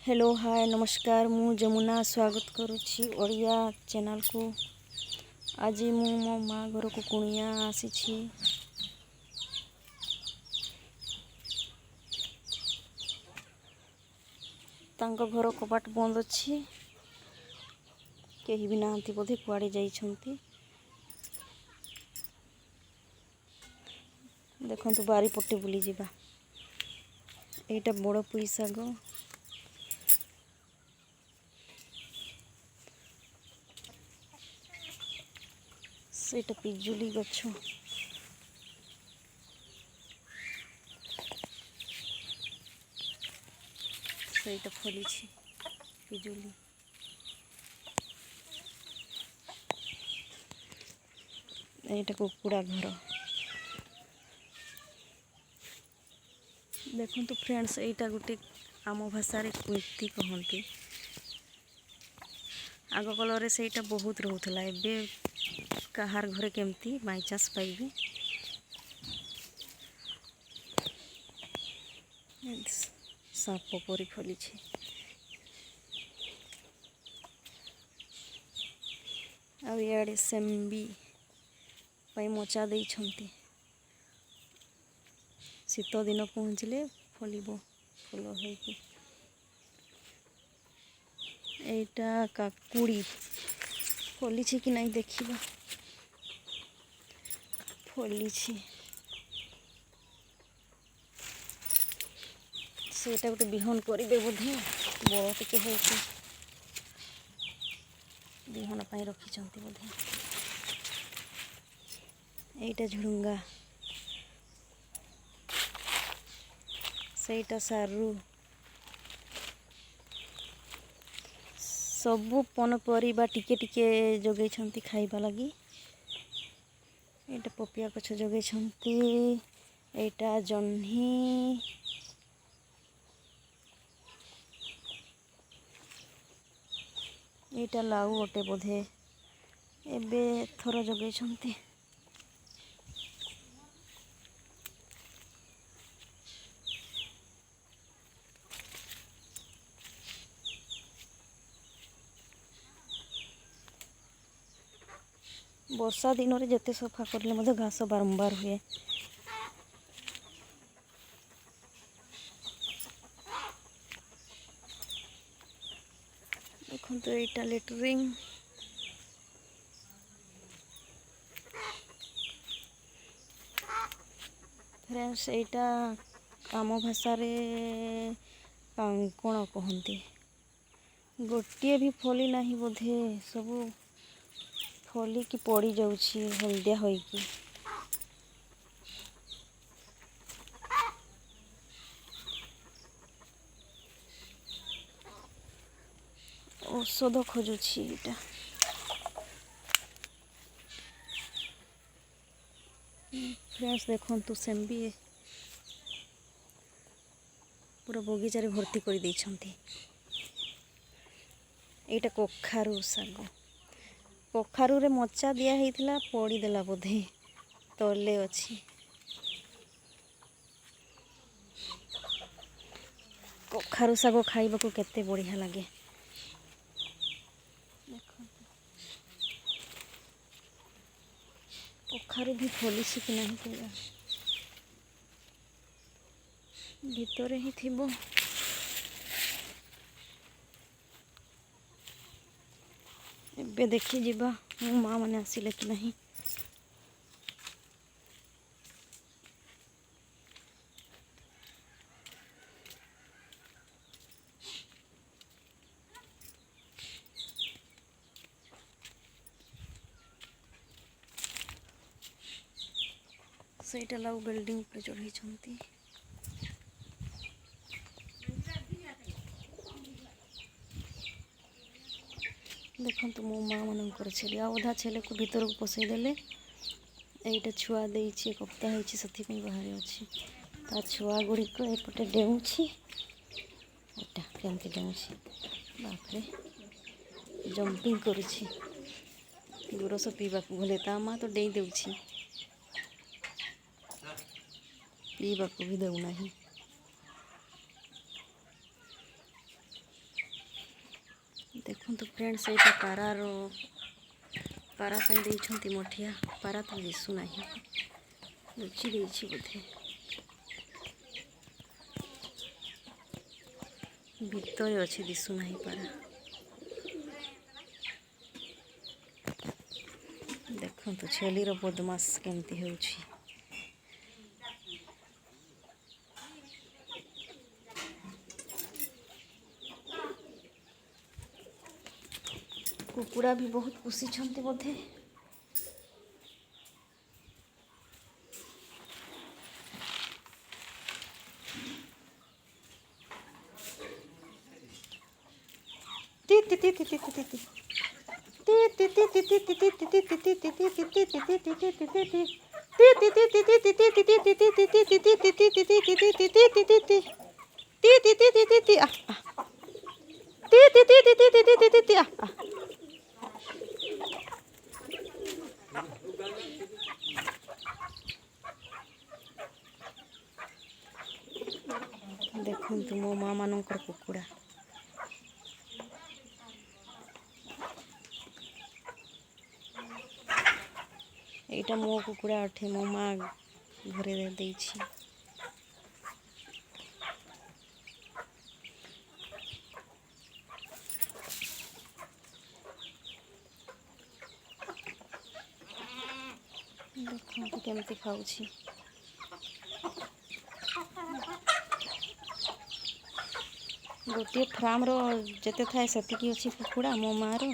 Hello hi नमस्कार मु जमुना स्वागत करुछि ओडिया चैनल को। आज मु मो माँ घर को कुणिया आसी तांको घर कबाट बंद अच्छी कहीं भी नांती बोधे कुआड़े जाइछंती। देखंतु बारी पट्टे बुली जिबा एटा बड़ पुई साग सेटा पिजुली गछ सेटा फली पिजुली एटा कुकुड़ा घर। देखंतु फ्रेंड्स एटा गोटे आम भाषा रे कुंती कहंती। आग कलरे सेटा बहुत रोथला एबे कहार घरे केमती बाई चांस पाइबे। साप परी फली आ इे सेम्बी पाई मचा दे शीत दिन पहुँचले फलिबो फूल होइकी। एटा काकुड़ी फली कि नहीं देखिबा फली सेटा गोटे बिहन करेंगे बोधे बड़ टिके होती बिहन पाई रखिंट बोधे। एटा झुडुंगा सेटा सारू सबु पनपरिबा टिके टिके जोगे खाइबा लगी। एटा पपिया गछ जोगे एटा जह्नी एटा लाउ अटे बोधे एबे थर जोगे वर्षा दिन में जिते सफा करले घास बारंबार हुए। देखो तो यहाँ लेटरिंग फ्रेंड्स यहाँ आम भाषा रे कौन कहते गोटे भी फली नहीं बोधे सबू फली की पड़ी जाउछि हलदिया होइकी। औषध खोजुछि एटा फ्रेंड्स देखंतु सेम्बी पूरा बगीचारे भर्ती कर देइछंती। एटा कखारू साग कखारू रे मचा दिया हेइथिला पड़ी देला बोधे तले अछि। कखारू साग खाइबा को केते बढ़िया लगे। कखारू भी फली कि नहीं केजा भितरे ही थिबो। एबे देखी जीवा मो माँ मैंने आसिले कि नहीं। सेटा लाउ बिल्डिंग पर चढ़ी देखो मो माँ मनकर छेली अधा छेले को भीतर को पसईदेले एटा छुआ देइछि एक हप्ता होइछि सथि बाहर अछि ता छुआ गुड़िक एपटे डेउछि एटा केमती डेउछि बापरे जंपिंग करुछि गुरस पीवा को भले ता माँ तो डेई देउछि पीवा को भी देउ नाही। देखो फ्रेंड्स ये पारार पारा मठिया पारा तो दिशुना लुचि देछि बोधे भितर अच्छे दिशुना पारा देखो छेलीर बदमाश केमती होउछि कुकुड़ा भी बहुत खुशी छंती बोधे देखु मो माँ मानकर कुकुड़ा एटा मो कुकुड़ा अठे मो माँ घरे देछि देखो केमती खाऊछि गोटे फार्म रो जेते थाए सेतिकी अछि कुकुड़ा मो माँ रो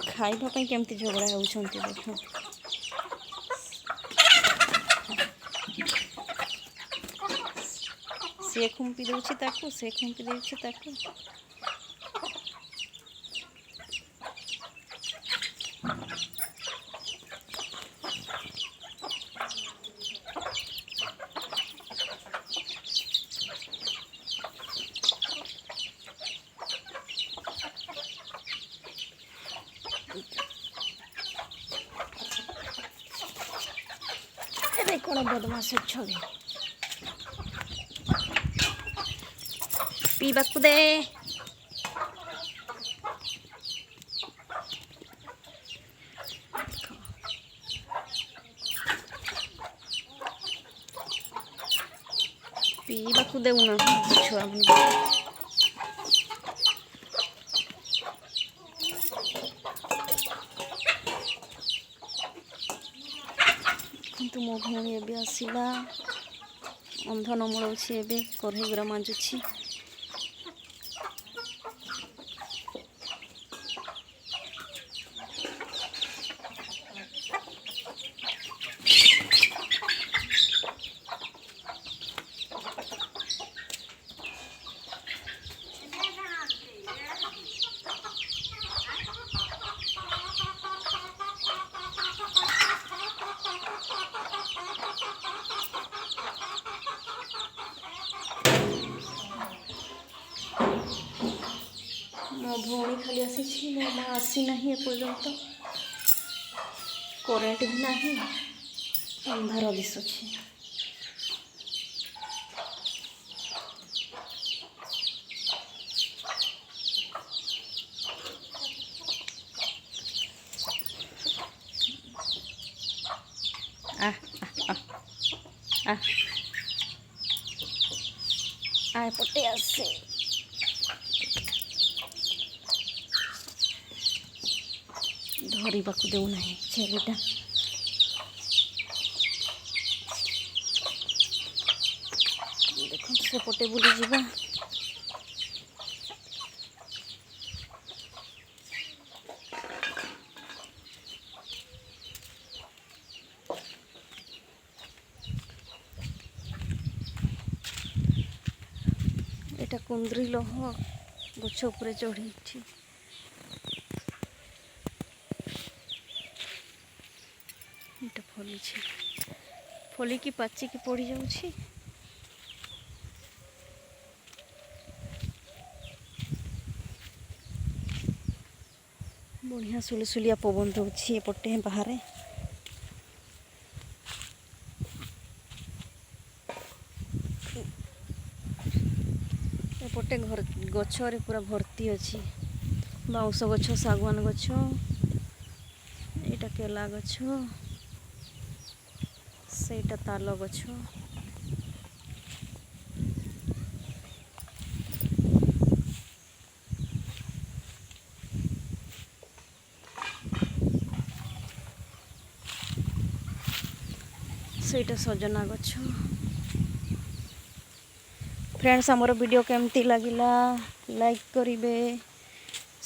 खाइबा पई केमती झगड़ा होउछंती देखो से खुंपी दउछि ताकू से खुंपी दउछि ताकू कौन बदमाश अच्छे पीवाकू दे पीवाकू देउना छुआ मो भौणी एबे आसिला अंधन मुड़ाऊँगी एबे कढ़ई गुरा मांजुछि मो भौणी खाली आसी मो माँ आसी ना एपर्यंत करेन्ट भी ना अंधार दिशुछि आ पटे आसे धरवाक देना छेलीटा देखो सेपटे बुली जीवा एटा कुंद्री लह गछ उपरे चढ़ी फली फलिकी पाचिकी पड़ जाऊँ बढ़िया सुलसुलिया पवन रोचे एपटे बाहर एपटे घर गछरे पूरा भर्ती अच्छी बाउंश गछ शागवान गछ एटा केला गछ सेटा ताल गछ सेटा सजना गछ। फ्रेंड्स आमर वीडियो केमती लगिला लाइक करिवे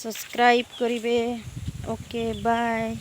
सब्सक्राइब करिवे। Okay bye.